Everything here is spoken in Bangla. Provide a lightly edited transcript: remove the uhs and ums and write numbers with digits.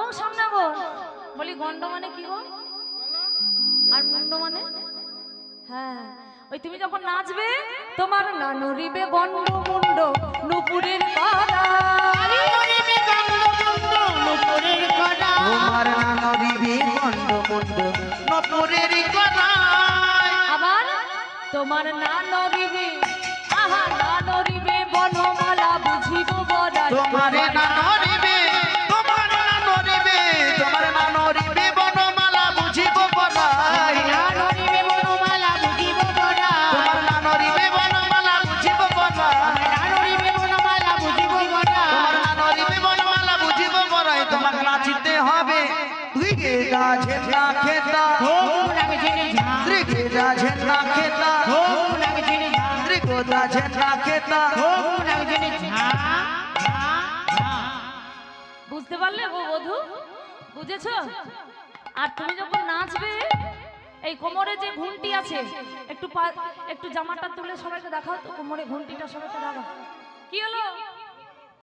বউ সামনে বল। বলি গন্ড মানে কি গো? আর মুন্ড মানে? হ্যাঁ, ওই তুমি যখন নাচবে তোমার না নড়িবে গন্ড মুন্ড নুপুরের কড়া। তোমার না নড়িবে গন্ড মুন্ড নুপুরের কড়া। আবার তোমার না নড়িবে, আহা না নড়িবে বনমালা বুঝিব বড়াই। তোমার না নড়িবে, তোমার না নড়িবে, তোমার না নড়িবে বনমালা বুঝিব বড়াই। না নড়িবে বনমালা বুঝিব বড়াই। তোমার না নড়িবে বনমালা বুঝিব বড়াই। না নড়িবে বনমালা বুঝিব বড়াই। তোমার না নড়িবে বনমালা বুঝিব বড়াই। তোমাকে নাচিতে হবে তুই গে গাছে না খেতা, লাগে জেনে যা, ত্রিগে গাছে না খেতা, লাগে জেনে যা, ত্রিগো গাছে না খেতা। লাগে জেনে যা। বুঝতে পারলে গো বধূ? বুঝেছো? আর তুমি যখন নাচবে এই কোমরে যে ঘুমটি আছে একটু একটু জামাটা তুলে সবাইকে দেখাও তো, কোমরে ঘুমটিটা সবাইকে দেখাও। কি হলো?